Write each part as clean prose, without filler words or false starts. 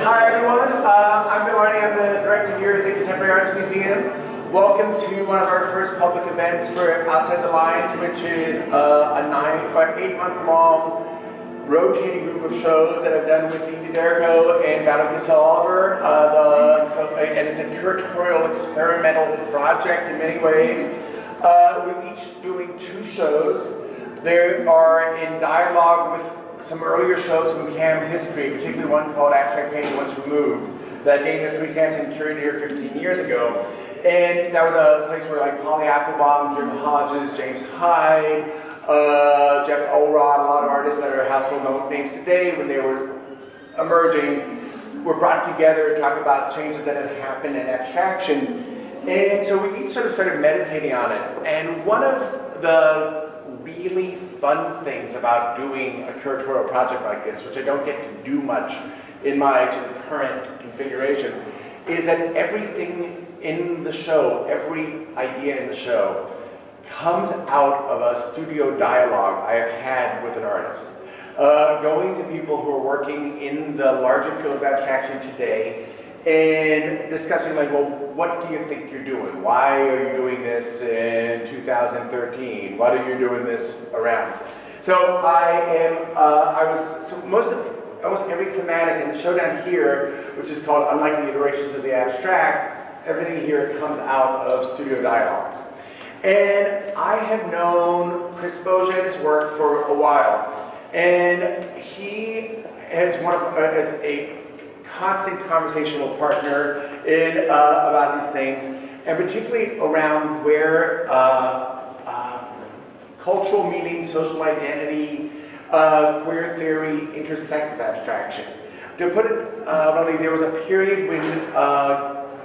Hi everyone, I'm Bill Arney. I'm the director here at the Contemporary Arts Museum. Welcome to one of our first public events for Outside the Lines, which is a 8-month long rotating group of shows that I've done with Dean DeDerico and Valerie Cassell Oliver. And it's a curatorial experimental project in many ways. We're each doing 2 shows. They are in dialogue with some earlier shows from CAMH history, particularly one called Abstract Painting Once Removed, that Dana Fries Hansen curated here 15 years ago. And that was a place where like Polly Applebaum, Jim Hodges, James Hyde, Jeff Olrod, a lot of artists that are household names today when they were emerging, were brought together to talk about changes that had happened in abstraction. And so we each sort of started meditating on it. And one of the really fun things about doing a curatorial project like this, which I don't get to do much in my sort of current configuration, is that everything in the show, every idea in the show, comes out of a studio dialogue I have had with an artist. Going to people who are working in the larger field of abstraction today and discussing like, well, what do you think you're doing? Why are you doing this in 2013? What are you doing this around? So almost every thematic in the show down here, which is called Unlikely Iterations of the Abstract, everything here comes out of studio dialogues. And I have known Chris Bogia and his work for a while, and he has as a constant conversational partner in about these things, and particularly around where cultural meaning, social identity, queer theory intersect with abstraction. To put it bluntly, there was a period when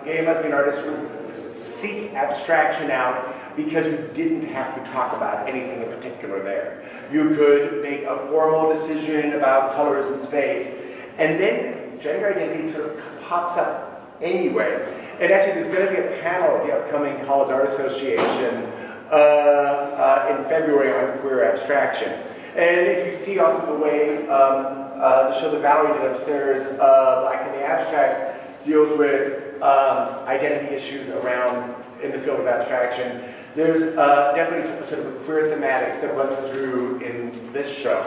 gay and lesbian artists would seek abstraction out because you didn't have to talk about anything in particular there. You could make a formal decision about colors and space, and then gender identity sort of pops up anyway. And actually, there's going to be a panel at the upcoming College Art Association in February on queer abstraction. And if you see also the way the show that Valerie did upstairs, Black in the Abstract, deals with identity issues around in the field of abstraction, there's definitely some sort of queer thematics that runs through in this show.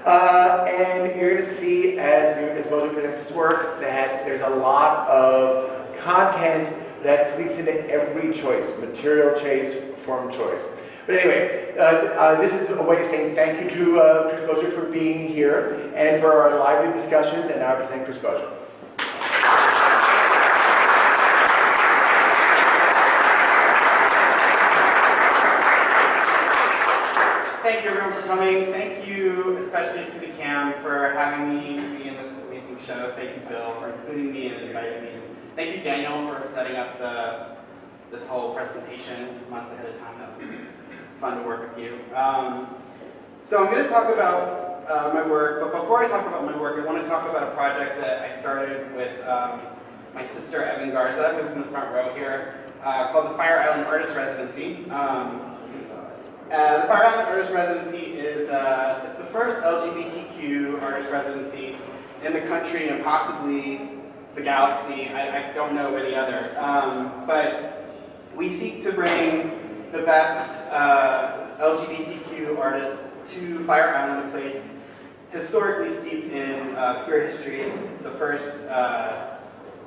And you're going to see, as Bogia presents his work, that there's a lot of content that speaks into every choice, material choice, form choice. But anyway, this is a way of saying thank you to Chris Bogia for being here and for our lively discussions, and now I present Chris Bogia. Thank you everyone for coming. Thank you especially to the CAM for having me be in this amazing show. Thank you, Bill, for including me and inviting me. Thank you, Daniel, for setting up this whole presentation months ahead of time. That was fun to work with you. So I'm going to talk about my work, but before I talk about my work, I want to talk about a project that I started with my sister, Evan Garza, who's in the front row here, called the Fire Island Artist Residency. The Fire Island Artist Residency is it's the first LGBTQ artist residency in the country and possibly the galaxy. I don't know of any other. But we seek to bring the best LGBTQ artists to Fire Island, a place historically steeped in queer history. It's the first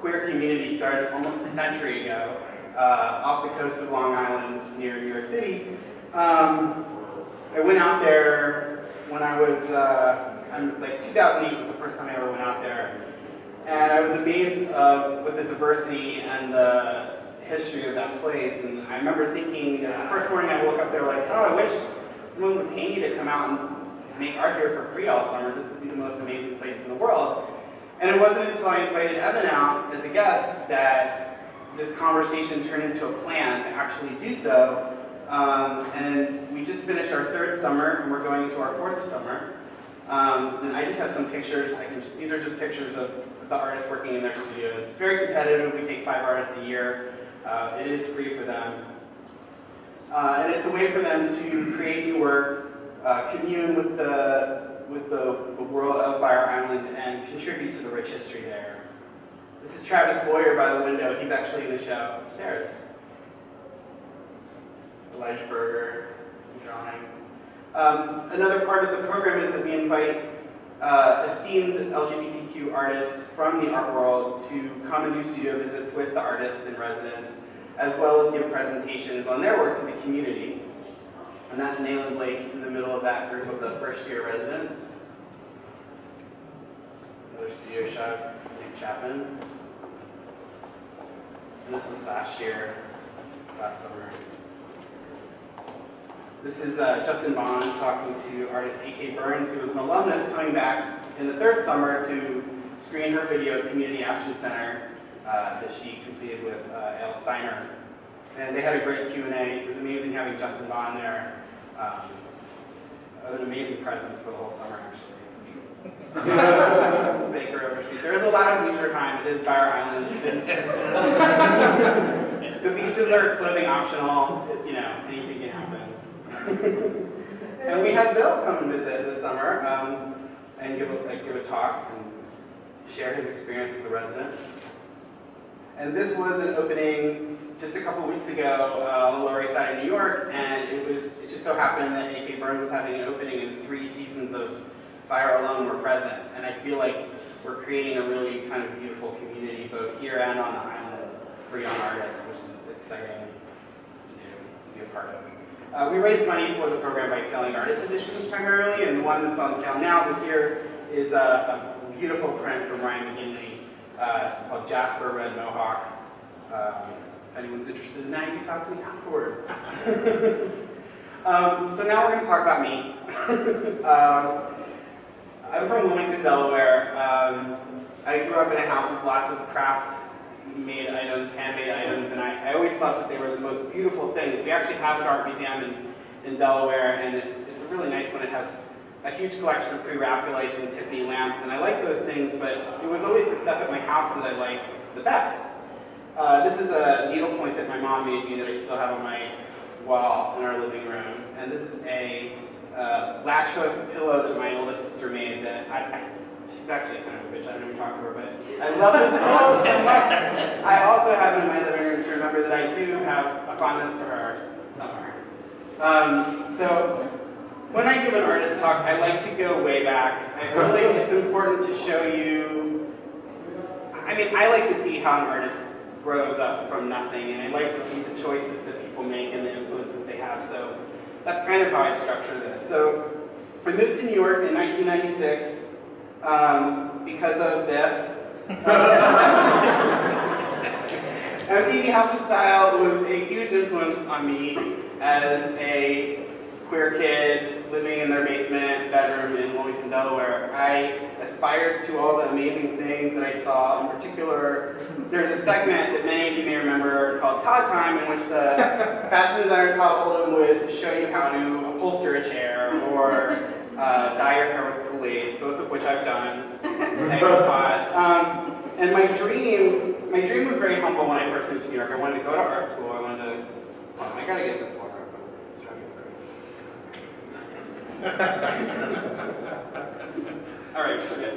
queer community started almost a century ago off the coast of Long Island near New York City. I went out there when I was, like 2008 was the first time I ever went out there. And I was amazed with the diversity and the history of that place. And I remember thinking, the first morning I woke up there like, oh, I wish someone would pay me to come out and make art here for free all summer. This would be the most amazing place in the world. And it wasn't until I invited Evan out as a guest that this conversation turned into a plan to actually do so. And we just finished our 3rd summer, and we're going into our 4th summer. And I just have some pictures. These are just pictures of the artists working in their studios. It's very competitive. We take 5 artists a year. It is free for them. And it's a way for them to create new work, commune with the world of Fire Island, and contribute to the rich history there. This is Travis Boyer by the window. He's actually in the show upstairs. Elijah Berger, drawings. Another part of the program is that we invite esteemed LGBTQ artists from the art world to come and do studio visits with the artists in residence, as well as give presentations on their work to the community. And that's Nayland Blake in the middle of that group of the first year residents. Another studio shot, Nick Chapman. And this was last summer. This is Justin Bond talking to artist A.K. Burns, who was an alumnus coming back in the third summer to screen her video at Community Action Center that she completed with Al Steiner. And they had a great Q&A. It was amazing having Justin Bond there. An amazing presence for the whole summer, actually. Baker Overstreet. There is a lot of leisure time. It is Fire Island. The beaches are clothing optional. You know, anything can happen. And we had Bill come and visit this summer and give a talk and share his experience with the residents. And this was an opening just a couple weeks ago on the Lower East Side of New York, and it just so happened that A.K. Burns was having an opening and 3 seasons of Fire alum were present. And I feel like we're creating a really kind of beautiful community both here and on the island for young artists, which is exciting to be a part of. We raise money for the program by selling artist editions primarily, and the one that's on sale now this year is a beautiful print from Ryan McGinley called Jasper Red Mohawk. If anyone's interested in that, you can talk to me afterwards. So now we're going to talk about me. I'm from Wilmington, Delaware. I grew up in a house with lots of craft-made items, handmade items, and I always thought that they were the most beautiful things. We actually have an art museum in Delaware, and it's really nice when it has a huge collection of pre-Raphaelites and Tiffany lamps, and I like those things, but it was always the stuff at my house that I liked the best. This is a needlepoint that my mom made me that I still have on my wall in our living room, and this is a latch hook pillow that my oldest sister made that she's actually kind of a bitch, I don't even talk to her, but I love this pillow so much. I also have it in my living room to remember that I do have a fondness for her somewhere. So when I give an artist talk, I like to go way back. I feel like it's important to show you, I like to see how an artist grows up from nothing, and I like to see the choices that people make and the influences they have. So that's kind of how I structure this. So I moved to New York in 1996 because of this. MTV House of Style was a huge influence on me as a queer kid living in their basement bedroom in Wilmington, Delaware. I aspired to all the amazing things that I saw. In particular, there's a segment that many of you may remember called Todd Time, in which the fashion designer Todd Oldham would show you how to upholster a chair or dye your hair with Kool-Aid, both of which I've done. Thank you, Todd. And my dream was very humble when I first moved to New York. I wanted to go to art school. I gotta get this one. All right, forget.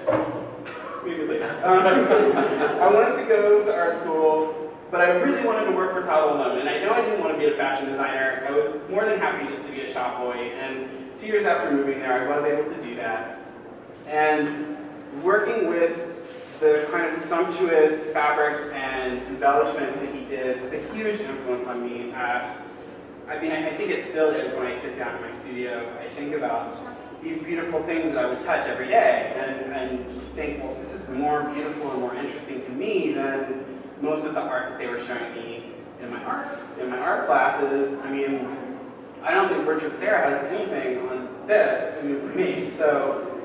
Maybe later. I wanted to go to art school, but I really wanted to work for Todd Oldham, and I know I didn't want to be a fashion designer. I was more than happy just to be a shop boy, and 2 years after moving there, I was able to do that. And working with the kind of sumptuous fabrics and embellishments that he did was a huge influence on me. I think it still is when I sit down in my studio. I think about these beautiful things that I would touch every day and think, well, this is more beautiful and more interesting to me than most of the art that they were showing me in my art classes. I don't think Richard Serra has anything on this for me. So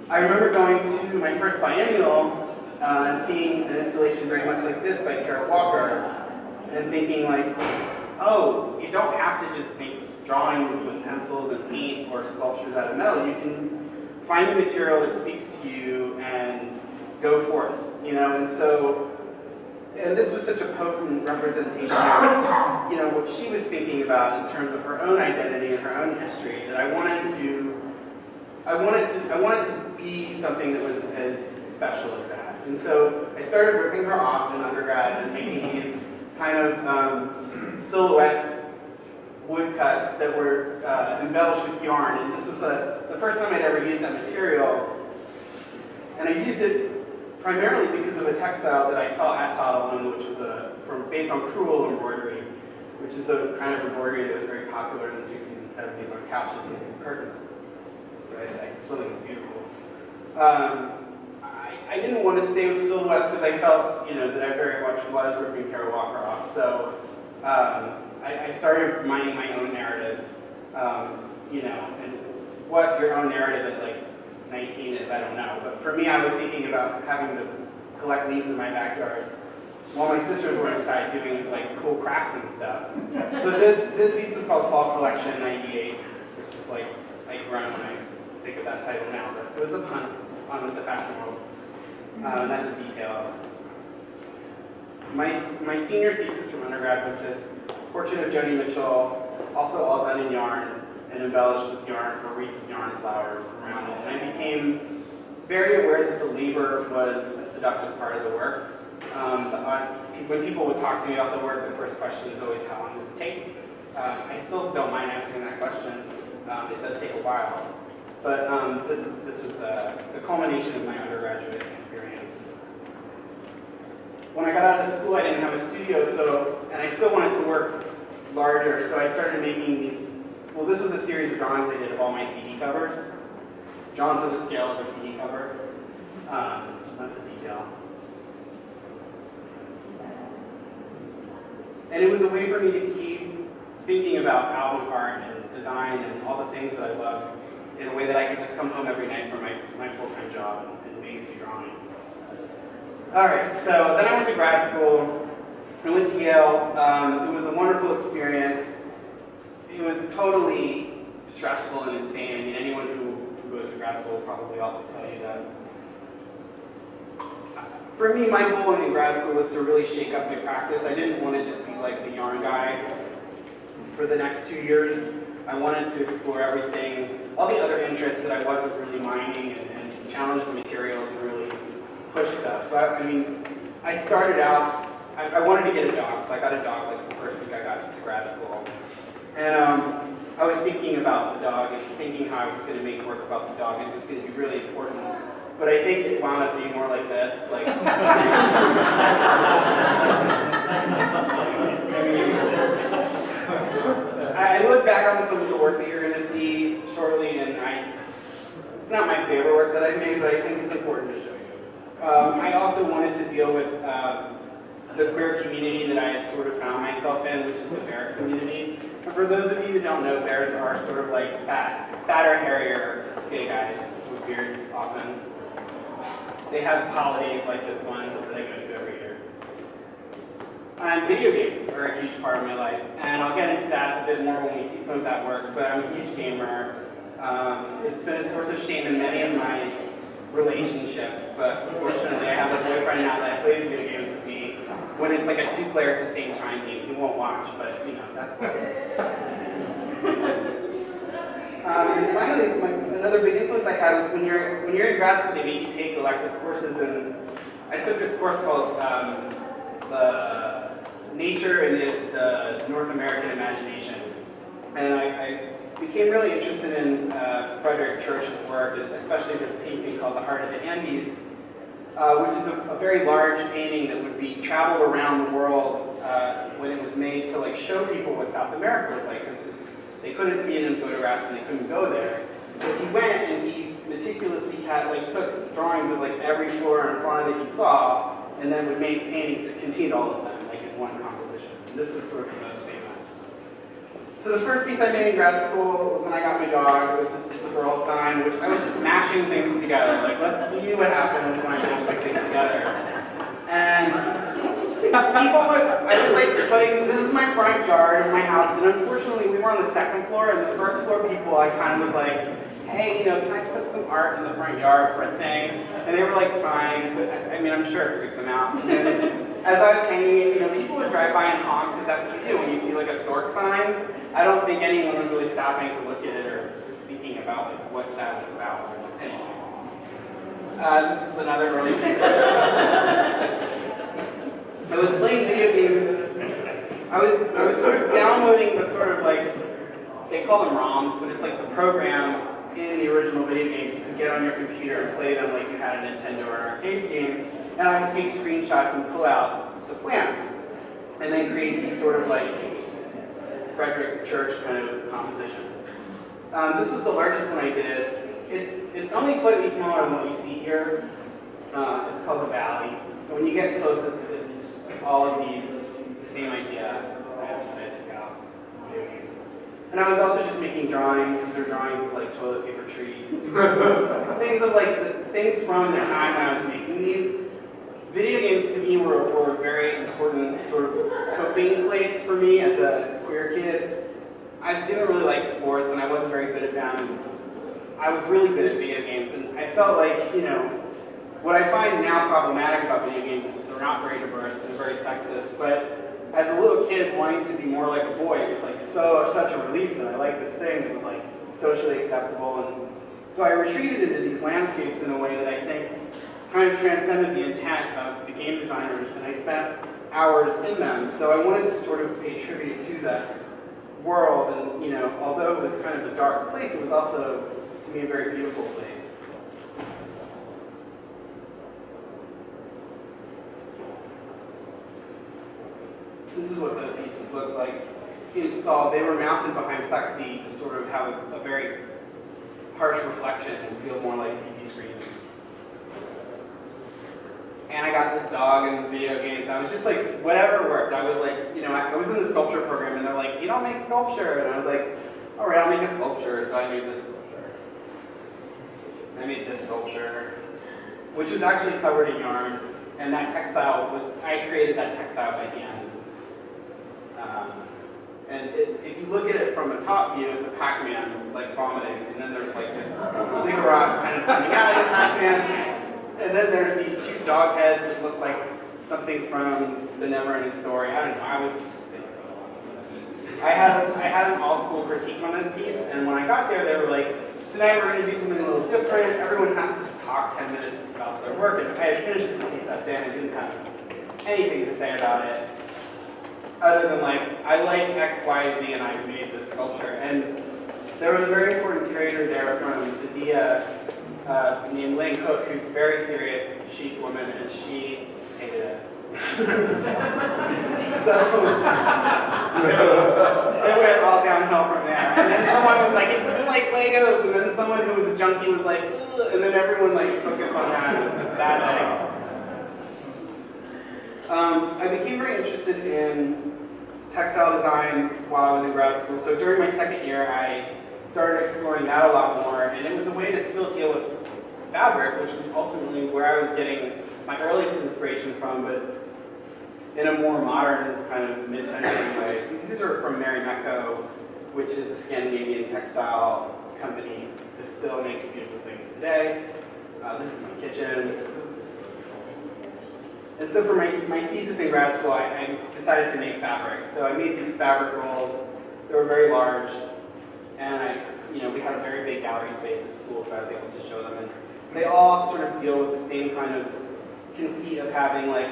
I remember going to my first biennial and seeing an installation very much like this by Kara Walker and thinking like, oh, you don't have to just make drawings with pencils and paint or sculptures out of metal. You can find a material that speaks to you and go forth, and this was such a potent representation of, what she was thinking about in terms of her own identity and her own history, that I wanted to be something that was as special as that. And so I started ripping her off in undergrad and making these kind of silhouette woodcuts that were embellished with yarn. And this was the first time I'd ever used that material. And I used it primarily because of a textile that I saw at Todd, which was based on crewel embroidery, which is a kind of embroidery that was very popular in the 60s and 70s on couches and curtains. It's something beautiful. I didn't want to stay with silhouettes because I felt, that I very much was ripping Kara Walker off. So I started mining my own narrative, and what your own narrative at like 19 is, I don't know. But for me, I was thinking about having to collect leaves in my backyard while my sisters were inside doing like cool crafts and stuff. So this piece was called Fall Collection 98, which is like, I grunt when I think of that title now, but it was a pun on the fashion world. That's a detail. My senior thesis from undergrad was this portrait of Joni Mitchell, also all done in yarn and embellished with yarn, a wreath of yarn flowers around it. And I became very aware that the labor was a seductive part of the work. When people would talk to me about the work, the first question is always, how long does it take? I still don't mind answering that question. It does take a while. But this was the culmination of my undergraduate experience. When I got out of school, I didn't have a studio, and I still wanted to work larger, so I started making these. Well, this was a series of drawings I did of all my CD covers, drawn to the scale of a CD cover. That's a detail. And it was a way for me to keep thinking about album art and design and all the things that I love in a way that I could just come home every night from my full-time job and make a few drawings. All right, so then I went to grad school. I went to Yale. It was a wonderful experience. It was totally stressful and insane. I mean, anyone who goes to grad school will probably also tell you that. For me, my goal in grad school was to really shake up my practice. I didn't want to just be like the yarn guy for the next 2 years. I wanted to explore everything, all the other interests that I wasn't really mining, and challenge the materials and really push stuff. So I started out, I wanted to get a dog, so I got a dog like the first week I got to grad school. And I was thinking about the dog and thinking how I was going to make work about the dog, and it was going to be really important. But I think it wound up being more like this. Like, I look back on some of the work that you're going to see shortly, and it's not my favorite work that I've made, but I think it's important to show you. I also wanted to deal with the queer community that I had sort of found myself in, which is the bear community. And for those of you that don't know, bears are sort of like fatter, hairier gay guys with beards often. They have holidays like this one that I go to every year. And video games are a huge part of my life, and I'll get into that a bit more when we see some of that work, but I'm a huge gamer. It's been a source of shame in many of my relationships, but unfortunately I have a boyfriend now that plays video games with me. When it's like a 2-player at the same time game, he won't watch, but that's what. And finally, another big influence I had was when you're in grad school, they make you take elective courses, and I took this course called the Nature and the North American Imagination, and I became really interested in Frederick Church's work, especially this painting called The Heart of the Andes, which is a very large painting that would be traveled around the world when it was made to like show people what South America looked like, because they couldn't see it in photographs and they couldn't go there. So he went and he meticulously took drawings of like every flora and fauna that he saw, and then would make paintings that contained all of them, like in one composition. And this was sort of the most famous. So the first piece I made in grad school was when I got my dog. It was this It's a Girl sign, which I was just mashing things together. Like, let's see what happens when I mash these things together. And I was like this is my front yard of my house, and unfortunately we were on the second floor, and the first floor people, I kind of was like, hey, can I put some art in the front yard for a thing? And they were like, fine, but I'm sure it freaked them out. And as I was hanging it, people would drive by and honk, because that's what you do when you see like a stork sign. I don't think anyone was really stopping to look at it or thinking about like what that was about. Anyway. This is another early piece. I was playing video games. I was sort of downloading the sort of like, they call them ROMs, but it's like the program in the original video games you could get on your computer and play them like you had a Nintendo or an arcade game. And I would take screenshots and pull out the plants and then create these sort of like Frederick Church kind of compositions. This was the largest one I did. It's only slightly smaller than what you see here. It's called the Valley. And when you get close, it's all of these, the same idea that I took out video games. And I was also just making drawings. These are drawings of like toilet paper trees. Things of like, things from the time when I was making these. Video games to me were a very important sort of coping place for me as a queer kid. I didn't really like sports and I wasn't very good at them. I was really good at video games and I felt like, you know, what I find now problematic about video games is that they're not very diverse, they're very sexist, but as a little kid wanting to be more like a boy, it was like such a relief that I liked this thing that was like socially acceptable. And so I retreated into these landscapes in a way that I think kind of transcended the intent of the game designers, and I spent hours in them. So I wanted to sort of pay tribute to that world, and you know, although it was kind of a dark place, it was also, to me, a very beautiful place. This is what those pieces looked like installed. They were mounted behind plexi to sort of have a very harsh reflection and feel more like TV screens. And I got this dog in the video games. I was just like, whatever worked. I was like, you know, I was in the sculpture program and they're like, you don't make sculpture. And I was like, all right, I'll make a sculpture. So I made this sculpture. I made this sculpture, which was actually covered in yarn. And that textile was, I created that textile by hand. And if you look at it from a top view, it's a Pac-Man, like vomiting. And then there's like this ziggurat kind of coming out of the Pac-Man. And then there's these two dog heads that look like something from the Never-Ending Story. I don't know, I was just thinking about a lot of stuff. I had an all-school critique on this piece, and when I got there, they were like, tonight we're going to do something a little different. Everyone has to talk 10 minutes about their work. And I had finished this piece that day, and I didn't have anything to say about it, other than like, I like X, Y, Z, and I made this sculpture. And there was a very important curator there from the DIA, named Lynn Cook, who's a very serious chic woman, and she hated it. So it went all downhill from there. And then someone was like, it looks like Legos, and then someone who was a junkie was like, ugh, and then everyone like focused on that night. I became very interested in textile design while I was in grad school. So during my second year, I started exploring that a lot more, and it was a way to still deal with fabric, which was ultimately where I was getting my earliest inspiration from, but in a more modern kind of mid-century way. These are from Mary Mecco, which is a Scandinavian textile company that still makes beautiful things today. This is my kitchen. And so for my thesis in grad school, I decided to make fabric. So I made these fabric rolls. They were very large. And we had a very big gallery space at school, so I was able to show them. And they all sort of deal with the same kind of conceit of having like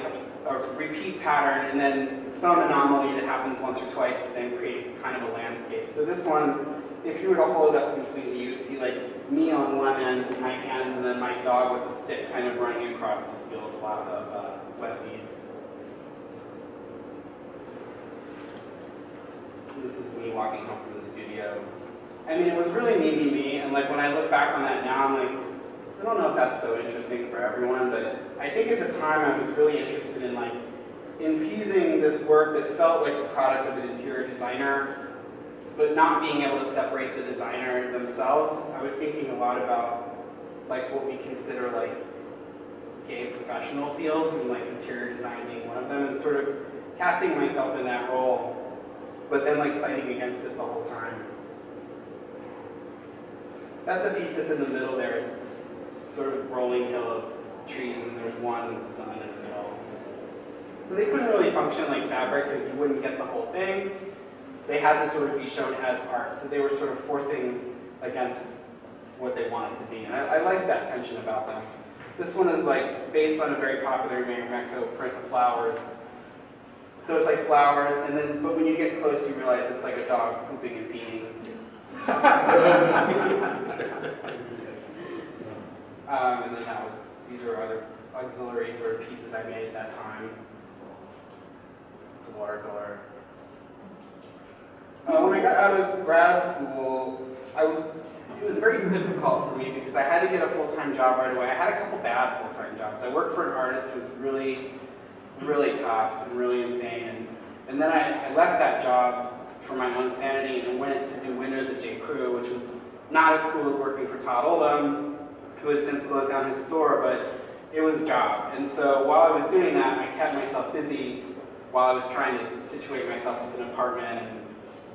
a repeat pattern and then some anomaly that happens once or twice to then create kind of a landscape. So this one, if you were to hold it up completely, you would see like me on one end, my hands, and then my dog with a stick kind of running across this field of wet leaves. This is me walking home from the studio. I mean, it was really me, and like when I look back on that now, I'm like, I don't know if that's so interesting for everyone, but I think at the time I was really interested in like infusing this work that felt like the product of an interior designer, but not being able to separate the designer themselves. I was thinking a lot about like what we consider like gay professional fields, and like interior design being one of them, and sort of casting myself in that role, but then like fighting against it the whole time. That's the piece that's in the middle there. It's this sort of rolling hill of trees, and there's one sun in the middle. So they couldn't really function like fabric because you wouldn't get the whole thing. They had to sort of be shown as art, so they were sort of forcing against what they wanted to be. And I liked that tension about them. This one is like based on a very popular Marimekko print of flowers. So it's like flowers, and then but when you get close, you realize it's like a dog pooping and peeing. And then these are other auxiliary sort of pieces I made at that time. It's a watercolor. When I got out of grad school, it was very difficult for me because I had to get a full-time job right away. I had a couple bad full-time jobs. I worked for an artist who was really, really tough and really insane. And then I left that job for my own sanity and went to do windows at J. Crew, which was not as cool as working for Todd Oldham, who had since closed down his store, but it was a job. And so while I was doing that, I kept myself busy while I was trying to situate myself with an apartment and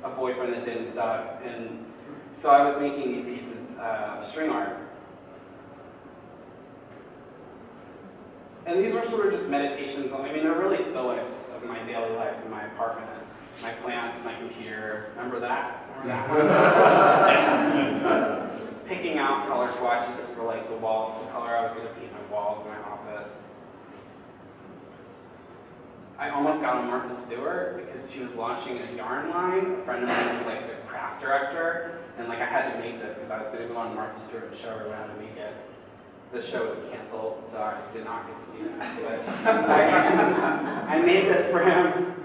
a boyfriend that didn't suck. And so I was making these pieces of string art. And these are sort of just meditations on, they're really still lifes of my daily life in my apartment, my plants, my computer. Remember that? Remember that one? Picking out color swatches for like the color I was going to paint my walls in my office. I almost got on Martha Stewart because she was launching a yarn line. A friend of mine was like the craft director, and like I had to make this because I was going to go on Martha Stewart and show everyone how to make it. The show was canceled, so I did not get to do that. But I made this for him.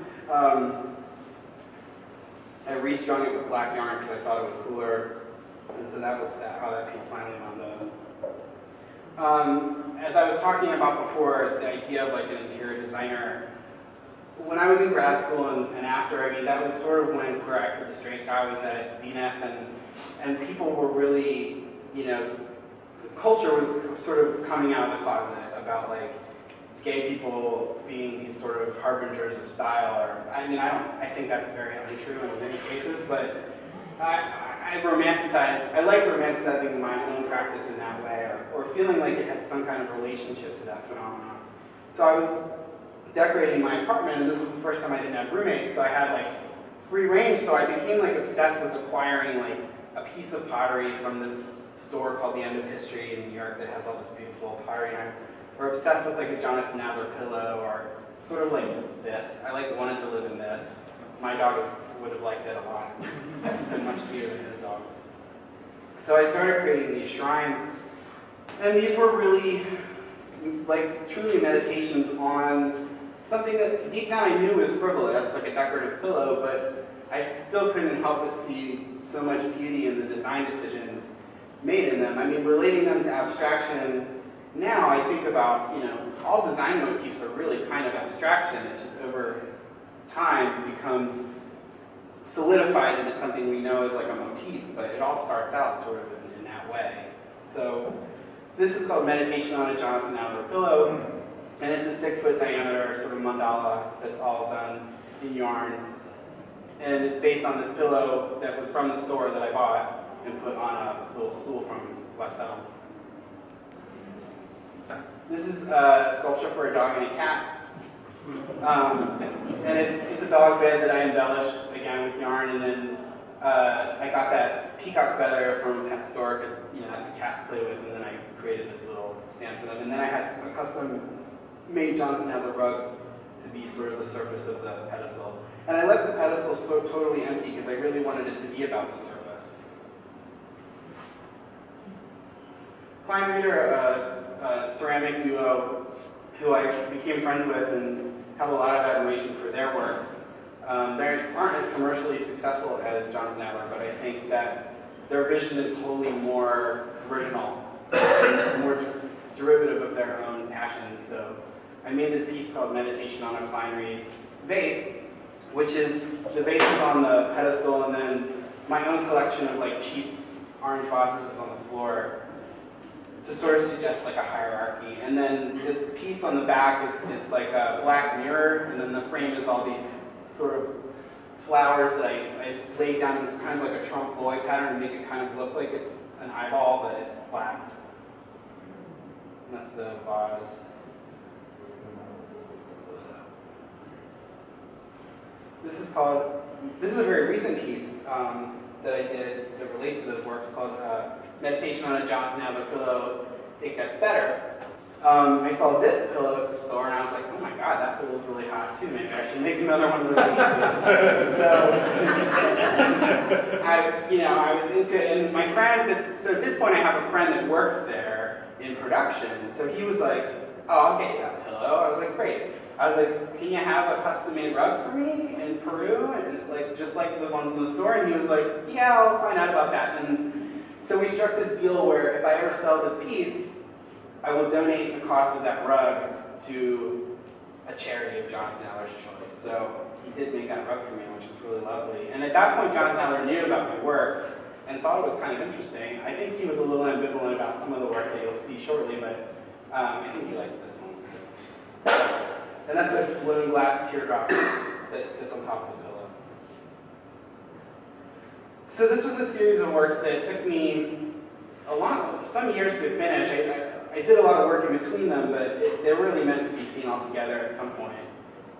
I restrung it with black yarn because I thought it was cooler. And so that was how that piece finally wound up. As I was talking about before, the idea of like an interior designer, when I was in grad school and after, that was sort of when Queer Eye for the Straight Guy was at its zenith, and people were really, the culture was sort of coming out of the closet about like gay people being these sort of harbingers of style, or I think that's very untrue in many cases, but I liked romanticizing my own practice in that way, or feeling like it had some kind of relationship to that phenomenon. So I was decorating my apartment, and this was the first time I didn't have roommates, so I had like free range, so I became like obsessed with acquiring like a piece of pottery from this store called The End of History in New York that has all this beautiful pottery, and we're obsessed with like a Jonathan Adler pillow, or sort of like this. I like wanted to live in this. My dog would have liked it a lot. Been much cuter than his dog. So I started creating these shrines, and these were really like truly meditations on something that deep down I knew was frivolous, like a decorative pillow, but I still couldn't help but see so much beauty in the design decisions made in them. Relating them to abstraction, now I think about, all design motifs are really kind of abstraction. It just over time becomes solidified into something we know as like a motif, but it all starts out sort of in that way. So this is called Meditation on a Jonathan Adler Pillow, and it's a 6-foot diameter sort of mandala that's all done in yarn. And it's based on this pillow that was from the store that I bought and put on a little stool from West Elm. This is a sculpture for a dog and a cat. And it's a dog bed that I embellished, again, with yarn, and then I got that peacock feather from a pet store, because that's what cats play with, and then I created this little stand for them. And then I had a custom-made Jonathan Adler rug to be sort of the surface of the pedestal. And I left the pedestal so totally empty because I really wanted it to be about the surface. Klein Reader, a ceramic duo who I became friends with and have a lot of admiration for their work. They aren't as commercially successful as Jonathan Adler, but I think that their vision is wholly more original, more derivative of their own passion. So I made this piece called Meditation on a Klein Reed vase, which is, the vase is on the pedestal, and then my own collection of like cheap orange vases is on the floor to sort of suggest like a hierarchy. And then this piece on the back is like a black mirror, and then the frame is all these sort of flowers that I laid down in kind of like a trompe l'oeil pattern to make it kind of look like it's an eyeball, but it's flat. And that's the vase. This is a very recent piece that I did that relates to those works, called Meditation on a Jonathan Adler Pillow, It Gets Better. I saw this pillow at the store, and I was like, oh my god, that pillow's really hot too. Maybe I should make another one of those pieces. So, I was into it, and my friend, so at this point I have a friend that works there in production, so he was like, oh, I'll get you that pillow. I was like, great. I was like, can you have a custom-made rug for me in Peru, and like just like the ones in the store? And he was like, yeah, I'll find out about that. And so we struck this deal where if I ever sell this piece, I will donate the cost of that rug to a charity of Jonathan Adler's choice. So he did make that rug for me, which was really lovely. And at that point, Jonathan Adler knew about my work and thought it was kind of interesting. I think he was a little ambivalent about some of the work that you'll see shortly, but I think he liked this one. So. And that's a balloon glass teardrop that sits on top of the pillow. So this was a series of works that took me some years to finish. I did a lot of work in between them, but they're really meant to be seen all together at some point.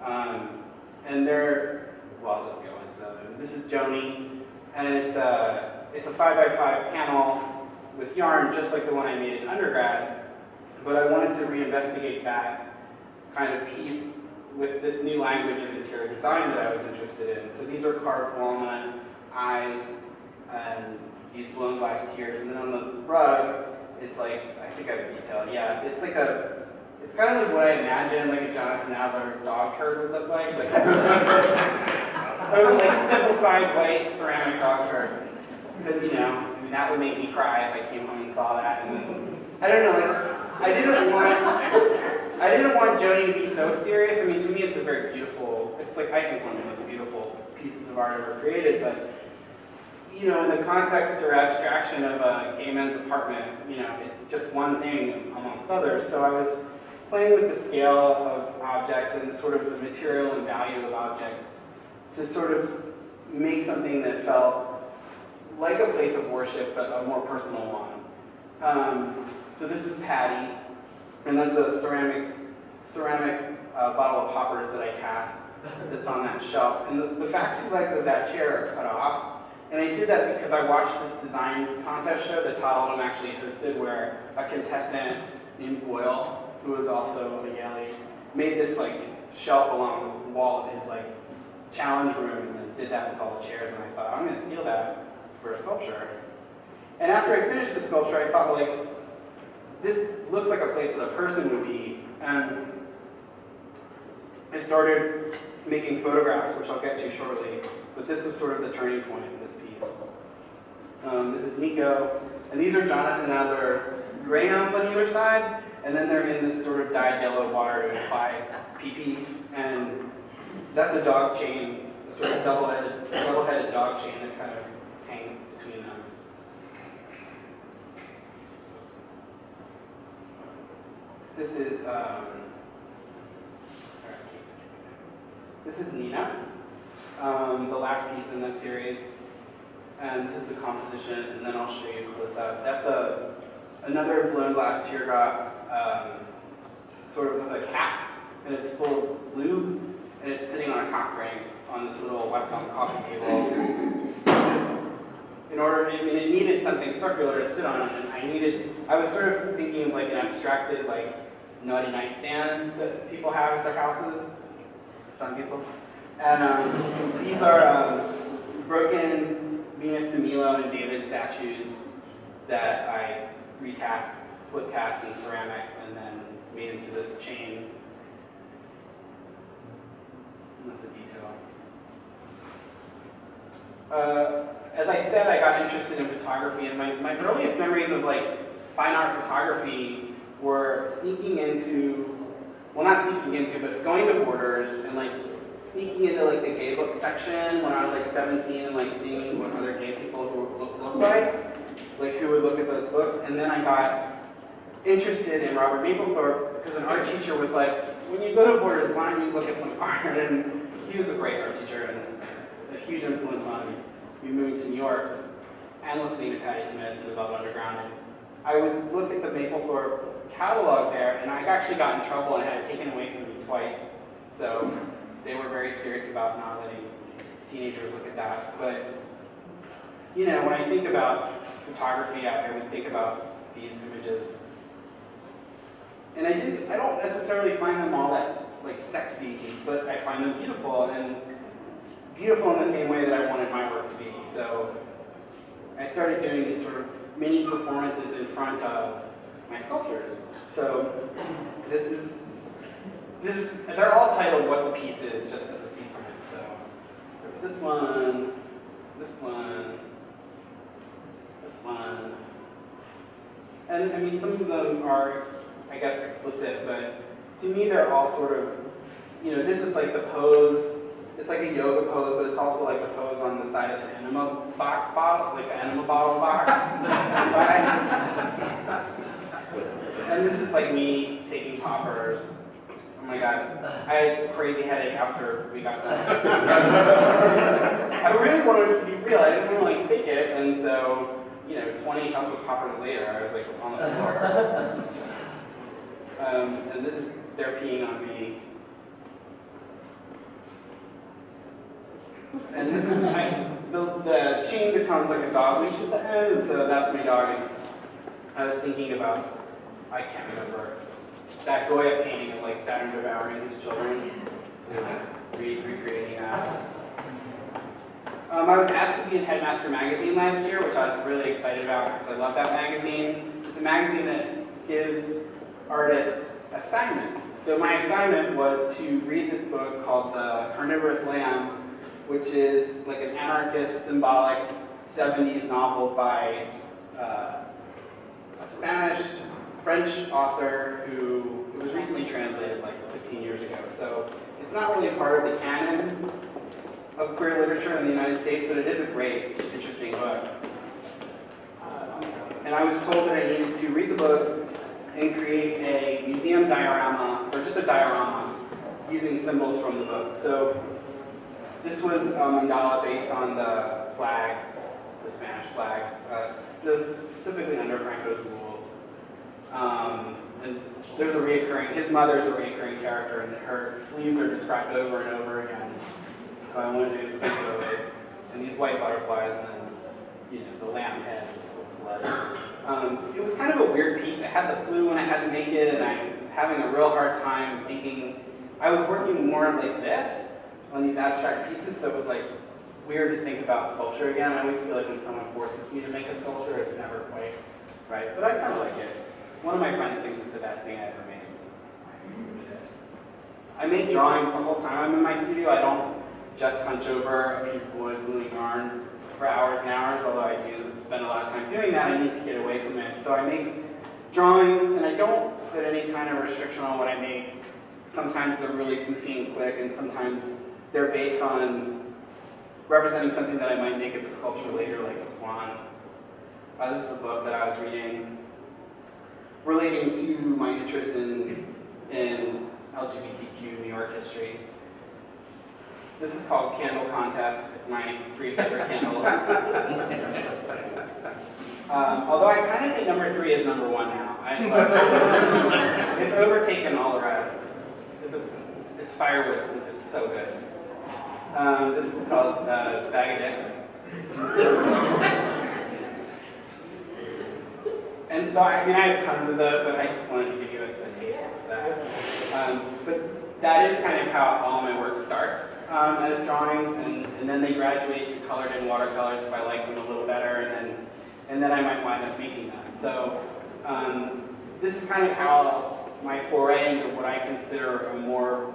And I'll just go into them. This is Joni, and it's a 5x5 panel with yarn, just like the one I made in undergrad. But I wanted to reinvestigate that kind of piece with this new language of interior design that I was interested in. So these are carved walnut eyes and these blown glass tears, and then on the rug, it's like, I think I have detail, yeah, it's kind of like what I imagine like a Jonathan Adler dog turd would look like. Like simplified white ceramic dog turd. Because, that would make me cry if I came home and saw that. And then, I don't know, like, I didn't want Joni to be so serious. I mean, to me it's a very beautiful, it's like, I think one of the most beautiful pieces of art ever created, but in the context or abstraction of a gay men's apartment, it's just one thing amongst others. So I was playing with the scale of objects and sort of the material and value of objects to sort of make something that felt like a place of worship, but a more personal one. So this is Patty, and that's a ceramic bottle of poppers that I cast that's on that shelf. And the back two legs of that chair are cut off. And I did that because I watched this design contest show that Todd Oldham actually hosted, where a contestant named Boyle, who was also a Yale, made this like shelf along the wall of his like challenge room, and then did that with all the chairs. And I thought, I'm going to steal that for a sculpture. And after I finished the sculpture, I thought, like, this looks like a place that a person would be. And I started making photographs, which I'll get to shortly. But this was sort of the turning point in this piece. This is Nico, and these are Jonathan Adler crayons on either side, and then they're in this sort of dyed yellow water to imply pee-pee, and that's a dog chain, a sort of double-headed dog chain that kind of hangs between them. This is, this is Nina. The last piece in that series, and this is the composition, and then I'll show you a close-up. That's another blown glass teardrop, sort of with a cap, and it's full of lube, and it's sitting on a cock ring on this little westbound coffee table. It needed something circular to sit on, and I was sort of thinking of like an abstracted, like, nutty nightstand that people have at their houses, some people. And these are broken Venus de Milo and David statues that I recast, slip cast in ceramic, and then made into this chain. And that's a detail. As I said, I got interested in photography, and my earliest memories of like fine art photography were sneaking into, well, not sneaking into, but going to Borders and like sneaking into like the gay book section when I was like 17 and like seeing what other gay people look like who would look at those books. And then I got interested in Robert Mapplethorpe because an art teacher was like, when you go to Borders, why don't you look at some art? And he was a great art teacher and a huge influence on me moving to New York and listening to Patti Smith, the Velvet Underground. And I would look at the Mapplethorpe catalog there, and I actually got in trouble and had it taken away from me twice. So they were very serious about not letting teenagers look at that. But, when I think about photography, I would think about these images. And I don't necessarily find them all that like sexy, but I find them beautiful, and beautiful in the same way that I wanted my work to be. So I started doing these sort of mini performances in front of my sculptures. So this is, they're all titled What the Piece Is, just as a sequence. So there was this one, this one, this one. And I mean, some of them are, I guess, explicit, but to me they're all sort of, you know, this is like the pose, it's like a yoga pose, but it's also like the pose on the side of the enema box bottle, like the enema bottle box. And this is like me taking poppers. Oh my God, I had a crazy headache after we got done. I really wanted it to be real, I didn't want to like fake it, and so, you know, 20 cups of poppers later, I was like on the floor. And this is, they're peeing on me. And this is, the chain becomes like a dog leash at the end, and so that's my dog. And I was thinking about, I can't remember, that Goya painting of like Saturn devouring his children. So recreating that. I was asked to be in Headmaster Magazine last year, which I was really excited about because I love that magazine. It's a magazine that gives artists assignments. So my assignment was to read this book called The Carnivorous Lamb, which is like an anarchist, symbolic 70s novel by a Spanish-French author who, it was recently translated like 15 years ago. So it's not really part of the canon of queer literature in the United States, but it is a great, interesting book. And I was told that I needed to read the book and create a museum diorama, or just a diorama, using symbols from the book. So this was a mandala based on the flag, the Spanish flag, specifically under Franco's rule. And there's a reoccurring, his mother's a reoccurring character, and her sleeves are described over and over again. So I wanted to do those, and these white butterflies, and then, you know, the lamb head with blood. It was kind of a weird piece. I had the flu when I had to make it, and I was having a real hard time thinking. I was working more like this on these abstract pieces, so it was like weird to think about sculpture again. I always feel like when someone forces me to make a sculpture, it's never quite right, but I kind of like it. One of my friends thinks it's the best thing I ever made, so I included it. I make drawings the whole time I'm in my studio. I don't just hunch over a piece of wood, gluing yarn for hours and hours, although I do spend a lot of time doing that. I need to get away from it. So I make drawings, and I don't put any kind of restriction on what I make. Sometimes they're really goofy and quick, and sometimes they're based on representing something that I might make as a sculpture later, like a swan. This is a book that I was reading relating to my interest in LGBTQ New York history. This is called Candle Contest. It's my 3 favorite candles. Although I kind of think number 3 is number 1 now. It's overtaken all the rest. It's firewood. It's so good. This is called Bag of Dicks. And so, I mean, I have tons of those, but I just wanted to give you a taste of that. But that is kind of how all my work starts, as drawings, and then they graduate to colored in watercolors if I like them a little better, and then I might wind up making them. So this is kind of how my foray into what I consider a more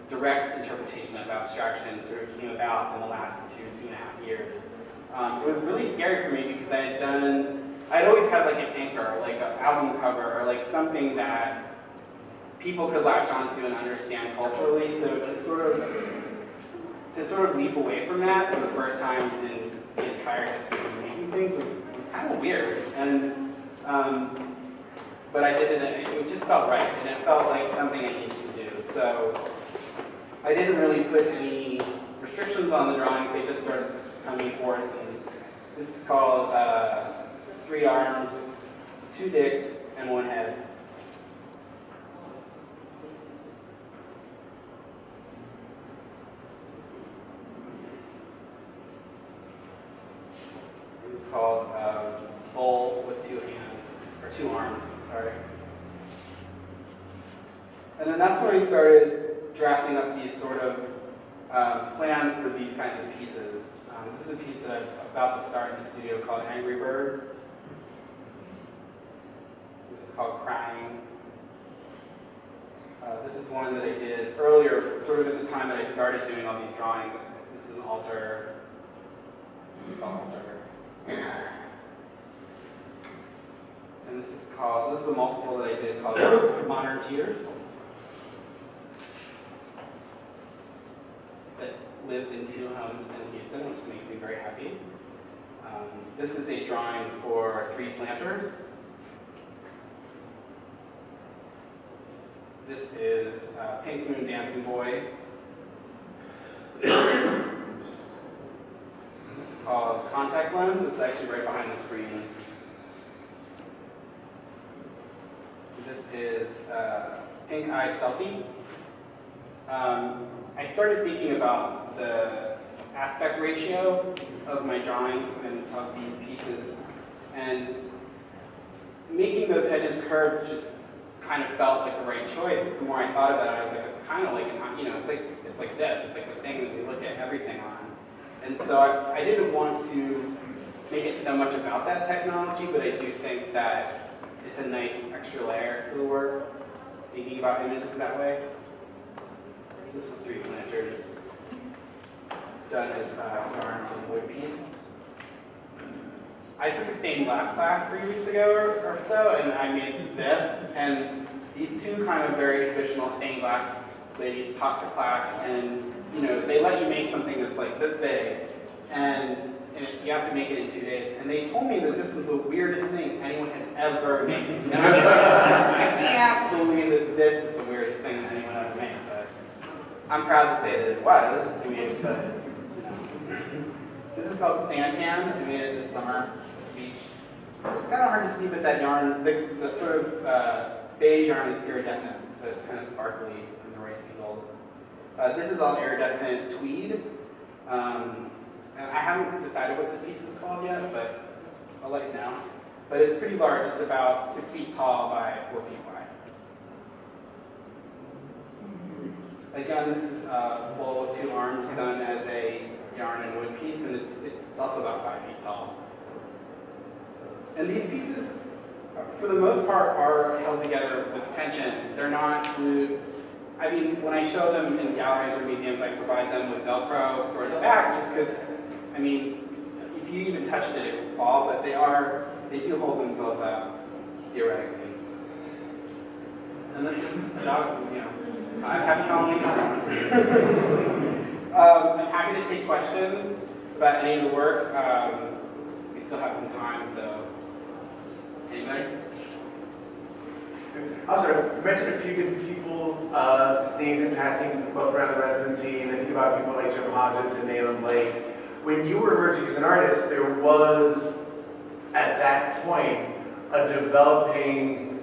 direct interpretation of abstraction sort of came about in the last 2.5 years. It was really scary for me because I'd always had like an anchor, like an album cover, or like something that people could latch onto and understand culturally. So to sort of leap away from that for the first time in the entire history of making things was kind of weird. And but I did it. It just felt right, and it felt like something I needed to do. So I didn't really put any restrictions on the drawings. They just started coming forth. And this is called 3 arms, 2 dicks, and 1 head. This is called bowl with 2 hands, or 2 arms, sorry. And then that's when I started drafting up these sort of plans for these kinds of pieces. This is a piece that I'm about to start in the studio called Angry Bird. This is called Crying. This is one that I did earlier, sort of at the time that I started doing all these drawings. This is an altar. It's called Altar. And this is a multiple that I did called Modern Tears. That lives in 2 homes in Houston, which makes me very happy. This is a drawing for 3 planters. This is Pink Moon Dancing Boy. This is called Contact Lens. It's actually right behind the screen. This is Pink Eye Selfie. I started thinking about the aspect ratio of my drawings and of these pieces, and making those edges curved just kind of felt like the right choice. But the more I thought about it, I was like, it's kind of like, it's like this. It's like the thing that we look at everything on. And so I didn't want to make it so much about that technology, but I do think that it's a nice extra layer to the work, thinking about images that way. This was 3 planters done as yarn on a wood piece. I took a stained glass class 3 weeks ago or so, and I made this, and these 2 kind of very traditional stained glass ladies taught the class, and they let you make something that's like this big, and you have to make it in 2 days. And they told me that this was the weirdest thing anyone had ever made. And I was like, I can't believe that this is the weirdest thing that anyone ever made. But I'm proud to say that it was. I mean, but this is called Sand Hand. I made it this summer at the beach. It's kind of hard to see, but that yarn, the sort of beige yarn is iridescent, so it's kind of sparkly in the right angles. This is all iridescent tweed. And I haven't decided what this piece is called yet, but I'll let you know. But it's pretty large. It's about 6 feet tall by 4 feet wide. Again, this is a bowl with 2 arms done as a yarn and wood piece, and it's also about 5 feet tall. And these pieces, for the most part, are held together with tension. They're not glued. I mean, when I show them in galleries or museums, I provide them with Velcro for the back, just because, I mean, if you even touched it, it would fall, but they do hold themselves up, theoretically. And this is a dog, happy Halloween, everyone. I'm happy to take questions about any of the work. We still have some time, so anybody? Also, you mentioned a few different people, just names in passing, both around the residency, and I think about people like Jim Hodges and Nayland Blake. When you were emerging as an artist, there was, at that point, a developing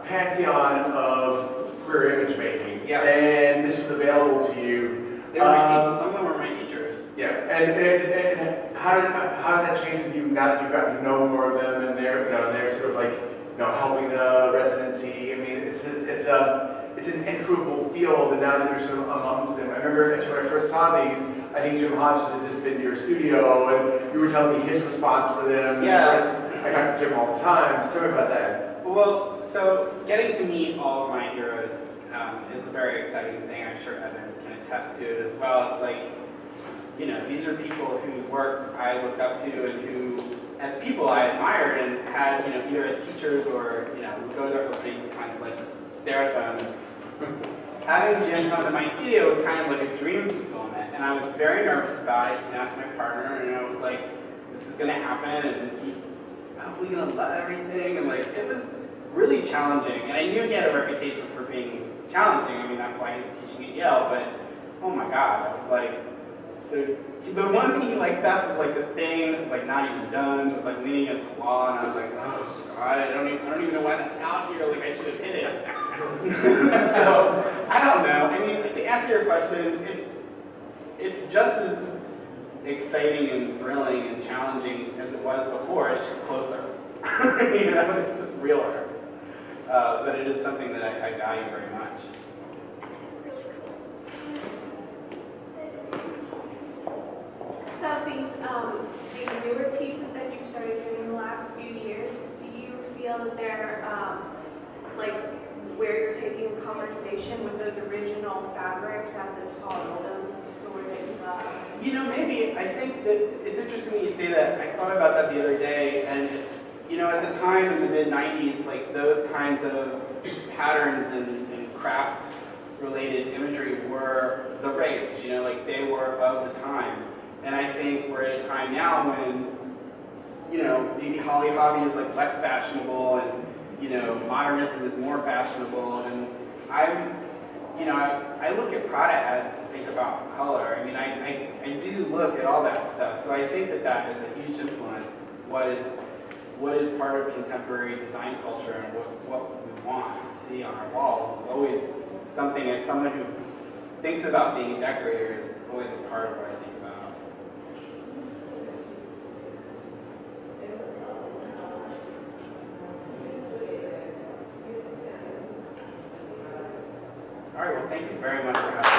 pantheon of queer image making. Yeah. And this was available to you. They were some of them were my teachers. Yeah, and how does that change with you now that you've gotten to know more of them and they're sort of like helping the residency? I mean, it's an enterable field, and now that you're sort of amongst them. I remember actually when I first saw these, I think Jim Hodges had just been to your studio, and you were telling me his response to them. Yeah. I talk to Jim all the time, so tell me about that. Well, so getting to meet all of my heroes is a very exciting thing. I'm sure Evan can attest to it as well. It's like, these are people whose work I looked up to and who, as people, I admired and had, either as teachers or, would go to their openings and kind of like stare at them. Having Jim come to my studio was kind of like a dream fulfillment, and I was very nervous about it, and asked my partner, and I was like, this is going to happen, and he's hopefully going to love everything, and like, it was really challenging, and I knew he had a reputation for being challenging. I mean, that's why he was teaching at Yale, but oh my God, I was like, so the one thing he liked best was like this thing that was like not even done. It was like leaning against the wall, and I was like, oh God, I don't even know why that's out here. Like I should have hit it. So I don't know. I mean, to answer your question, it's just as exciting and thrilling and challenging as it was before. It's just closer. It's just realer. but it is something that I value very much. So these newer pieces that you've started doing in the last few years, do you feel that they're like where you're taking conversation with those original fabrics at the Toledo store that you got? You know, maybe. I think that it's interesting that you say that. I thought about that the other day, and you know, at the time in the mid-90s, like those kinds of patterns and craft-related imagery were the rage. You know, like they were of the time. And I think we're at a time now when, you know, maybe Holly Hobby is like less fashionable, and you know, modernism is more fashionable. And I look at Prada ads to think about color. I mean, I do look at all that stuff. So I think that that is a huge influence. What is part of contemporary design culture, and what we want to see on our walls is always something, as someone who thinks about being a decorator, is always a part of what I think about. All right, well, thank you very much for having me.